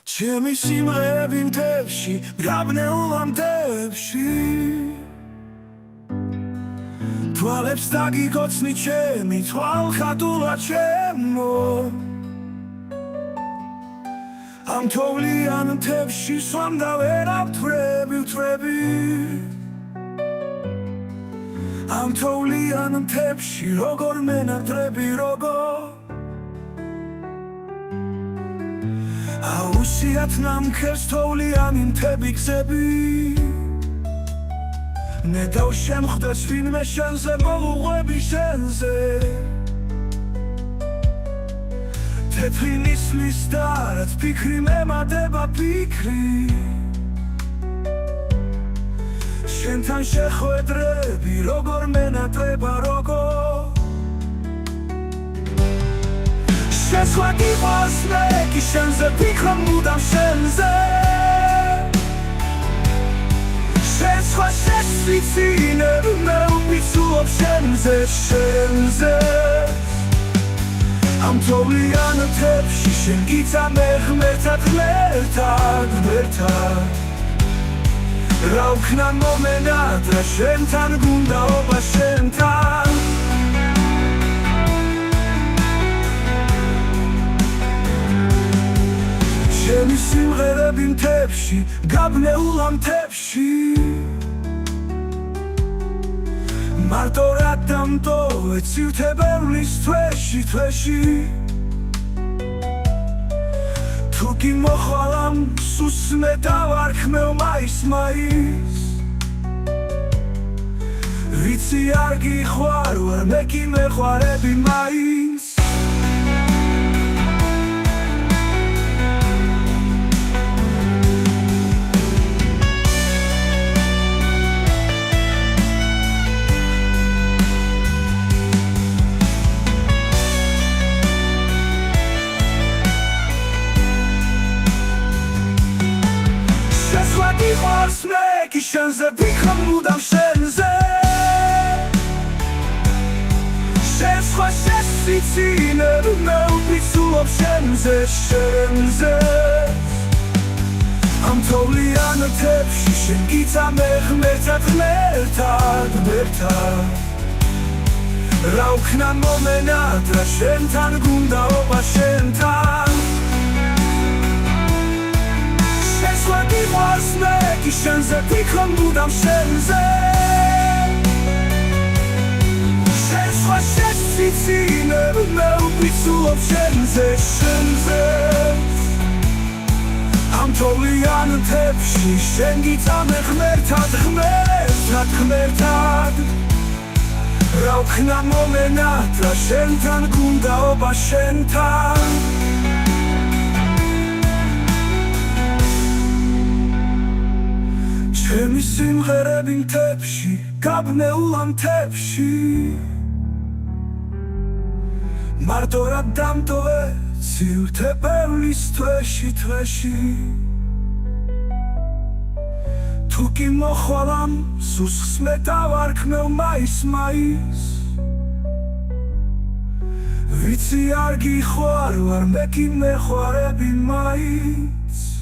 ჩემი სიმღერები მთებში, გაბნეულა მთებში თვალებს დაგიგოცნი ჩემი თვალხატულა ჩემო ამ თოვლიან მთებში სვამ და ვერა ვთვრები ამ თოვლიან მთებში როგორ მენატრები როგორ აუსიათ ნამქერს თოვლიანი მთები გზები ნედავ შემხვდეს ვინმე შენზე მოვუღვები შენზე თეთრი ნისლის და რაც ფიქრი მემადება ფიქრი შენთან შეხვედრები როგორ მენატრება როგორ შესვლა გიყვარს მე კი შენზე ფიქრობ მუდამ შენზე შესვლა შეცვიცინებ მე ვფიცულობ შენზე შენზე ამ თოვლიან მთებში შენ გიწამე ღმერთად რა ვქნა მომენად რა შენთან გუნდაობა შენთან ჩემი სიმღერები მთებში, გაბნეულა მთებში მარტო რა დამტოვე ცივთებერვლის თვეში თუ კი მოხვალამ სუსმე დავარქმევ მაის ვიცი არ გიხვარ ვარ მე კი მეხვარები მაინც გიყვარს მე კი შენზე ვიქრობ მუდამ შენზე შესვლა შეცვიცინებ მე ვფიცულობ შენზე შენზე ამ თოვლიან მთებში შენ გიწამე ღმერთად რა ვქნა მომენად რა შენთან გუნდაობა შენთან შესვლა გიყვარს მე კი შენზე ვიქრობ მუდამ შენზე შესვლა შეცვიცინებ მე ვფიცულობ შენზე შენზე ამ თოვლიან მთებში შენ გიწამე ღმერთად რა ვქნა მომენად რა შენთან გუნდაობა შენთან ჩემი სიმღერები მთებში, გაბნეულა მთებში მარტო რა დამტოვე ცივთებერვლის თვეში თუ კი მოხვალამ სუსხს მე დავარქმევ მაის ვიცი არ გიხვარ ვარ მე კი მეხვარები მაინც